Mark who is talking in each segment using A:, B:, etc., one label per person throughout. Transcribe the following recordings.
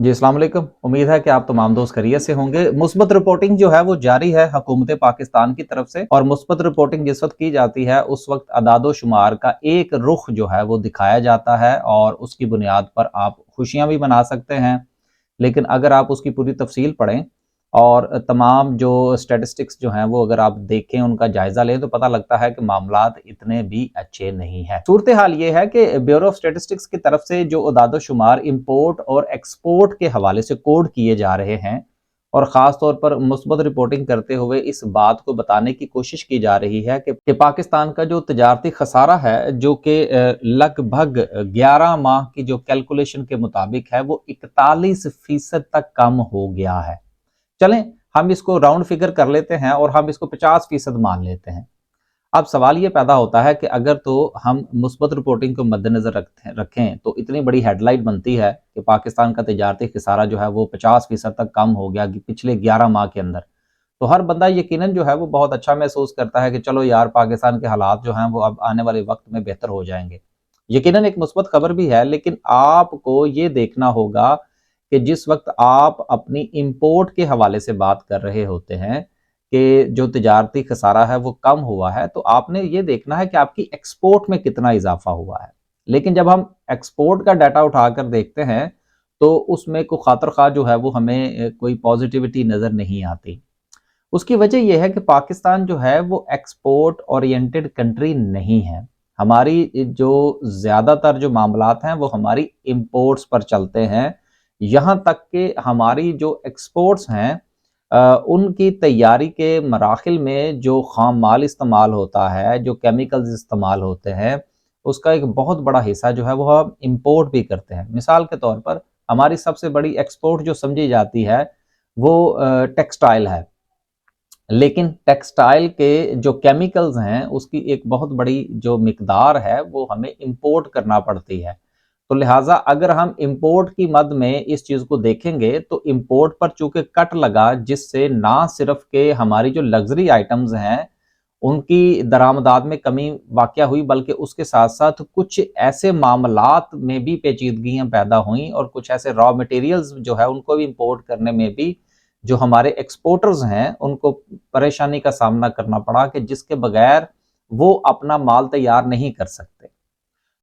A: जी अस्सलाम वालेकुम। उम्मीद है कि आप तमाम दोस्त खैरियत से होंगे। मुस्बत रिपोर्टिंग जो है वो जारी है हुकूमत पाकिस्तान की तरफ से, और मुस्बत रिपोर्टिंग जिस वक्त की जाती है उस वक्त अदादो शुमार का एक रुख जो है वो दिखाया जाता है, और उसकी बुनियाद पर आप खुशियां भी मना सकते हैं। लेकिन अगर आप उसकी पूरी तफसील पढ़ें और तमाम जो स्टेटिस्टिक्स जो हैं वो अगर आप देखें, उनका जायजा लें, तो पता लगता है कि मामलात इतने भी अच्छे नहीं हैं। सूरत हाल ये है कि ब्यूरो ऑफ स्टेटिस्टिक्स की तरफ से जो अदादो शुमार इंपोर्ट और एक्सपोर्ट के हवाले से कोड किए जा रहे हैं, और ख़ास तौर पर मुस्बत रिपोर्टिंग करते हुए इस बात को बताने की कोशिश की जा रही है कि पाकिस्तान का जो तजारती खसारा है, जो कि लगभग 11 माह की जो कैलकुलेशन के मुताबिक है, वो 41% तक कम हो गया है। चलें हम इसको राउंड फिगर कर लेते हैं और हम इसको 50% मान लेते हैं। अब सवाल ये पैदा होता है कि अगर तो हम मुस्बत रिपोर्टिंग को मद्देनजर रखें तो इतनी बड़ी हेडलाइन बनती है कि पाकिस्तान का तजारती खसारा जो है वो 50% तक कम हो गया पिछले 11 माह के अंदर। तो हर बंदा यकीनन जो है वो बहुत अच्छा महसूस करता है कि चलो यार, पाकिस्तान के हालात जो हैं वो अब आने वाले वक्त में बेहतर हो जाएंगे। यकीनन एक मुस्बत खबर भी है, लेकिन आपको ये देखना होगा कि जिस वक्त आप अपनी इंपोर्ट के हवाले से बात कर रहे होते हैं कि जो तजारती खसारा है वो कम हुआ है, तो आपने ये देखना है कि आपकी एक्सपोर्ट में कितना इजाफा हुआ है। लेकिन जब हम एक्सपोर्ट का डाटा उठाकर देखते हैं तो उसमें को खातर खा जो है वो हमें कोई पॉजिटिविटी नज़र नहीं आती। उसकी वजह यह है कि पाकिस्तान जो है वो एक्सपोर्ट ओरिएंटेड कंट्री नहीं है। हमारी जो ज़्यादातर जो मामलात हैं वो हमारी इंपोर्ट्स पर चलते हैं। यहाँ तक कि हमारी जो एक्सपोर्ट्स हैं उनकी तैयारी के मराहिल में जो खाम माल इस्तेमाल होता है, जो केमिकल्स इस्तेमाल होते हैं, उसका एक बहुत बड़ा हिस्सा जो है वो हम इंपोर्ट भी करते हैं। मिसाल के तौर पर हमारी सबसे बड़ी एक्सपोर्ट जो समझी जाती है वो टेक्सटाइल है, लेकिन टेक्सटाइल के जो केमिकल्स हैं उसकी एक बहुत बड़ी जो मिकदार है वो हमें इंपोर्ट करना पड़ती है। तो लिहाजा अगर हम इंपोर्ट की मद में इस चीज़ को देखेंगे तो इंपोर्ट पर चूंकि कट लगा, जिससे ना सिर्फ के हमारी जो लग्जरी आइटम्स हैं उनकी दरामदात में कमी वाक़या हुई, बल्कि उसके साथ साथ कुछ ऐसे मामलात में भी पेचीदगियां पैदा हुई, और कुछ ऐसे रॉ मटेरियल्स जो है उनको भी इंपोर्ट करने में भी जो हमारे एक्सपोर्टर्स हैं उनको परेशानी का सामना करना पड़ा कि जिसके बगैर वो अपना माल तैयार नहीं कर सकते।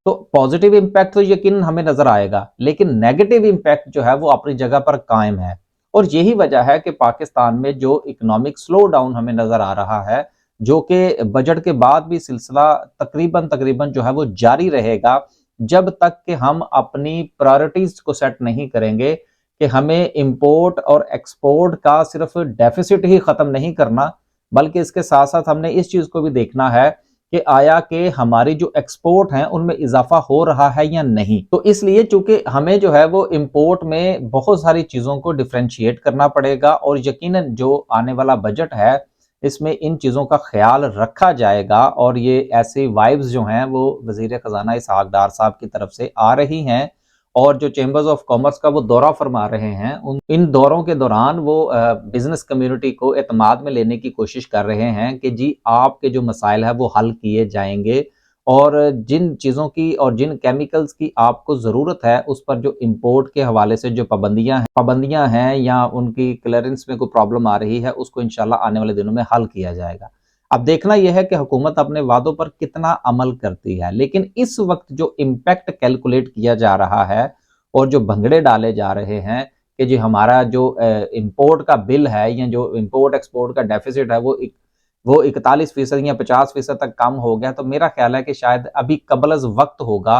A: तो पॉजिटिव इंपैक्ट तो यकीन हमें नजर आएगा, लेकिन नेगेटिव इंपैक्ट जो है वो अपनी जगह पर कायम है। और यही वजह है कि पाकिस्तान में जो इकोनॉमिक स्लो डाउन हमें नजर आ रहा है, जो कि बजट के बाद भी सिलसिला तकरीबन तकरीबन जो है वो जारी रहेगा, जब तक कि हम अपनी प्रायोरिटीज को सेट नहीं करेंगे कि हमें इंपोर्ट और एक्सपोर्ट का सिर्फ डेफिसिट ही खत्म नहीं करना, बल्कि इसके साथ साथ हमने इस चीज को भी देखना है कि आया कि हमारी जो एक्सपोर्ट हैं उनमें इजाफा हो रहा है या नहीं। तो इसलिए चूंकि हमें जो है वो इंपोर्ट में बहुत सारी चीज़ों को डिफ्रेंशिएट करना पड़ेगा, और यकीनन जो आने वाला बजट है इसमें इन चीज़ों का ख्याल रखा जाएगा। और ये ऐसी वाइब्स जो हैं वो वज़ीर ख़ज़ाना इसहाक डार साहब की तरफ से आ रही हैं, और जो चैम्बर्स ऑफ कॉमर्स का वो दौरा फरमा रहे हैं, उन इन दौरों के दौरान वो बिजनेस कम्युनिटी को एतमाद में लेने की कोशिश कर रहे हैं कि जी आपके जो मसाइल है वो हल किए जाएंगे, और जिन चीज़ों की और जिन केमिकल्स की आपको ज़रूरत है उस पर जो इंपोर्ट के हवाले से जो पाबंदियां हैं या उनकी क्लियरेंस में कोई प्रॉब्लम आ रही है, उसको इंशाल्लाह आने वाले दिनों में हल किया जाएगा। अब देखना यह है कि हुकूमत अपने वादों पर कितना अमल करती है। लेकिन इस वक्त जो इम्पैक्ट कैलकुलेट किया जा रहा है और जो भंगड़े डाले जा रहे हैं कि जी हमारा जो इंपोर्ट का बिल है या जो इंपोर्ट एक्सपोर्ट का डेफिसिट है वो 41% या 50% तक कम हो गया, तो मेरा ख्याल है कि शायद अभी कबल अज़ वक्त होगा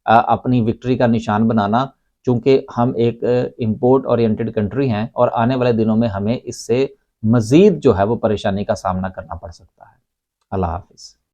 A: अपनी विक्ट्री का निशान बनाना, चूंकि हम एक इंपोर्ट ओरिएंटेड कंट्री हैं, और आने वाले दिनों में हमें इससे मजीद जो है वो परेशानी का सामना करना पड़ सकता है। अल्लाह हाफिज़।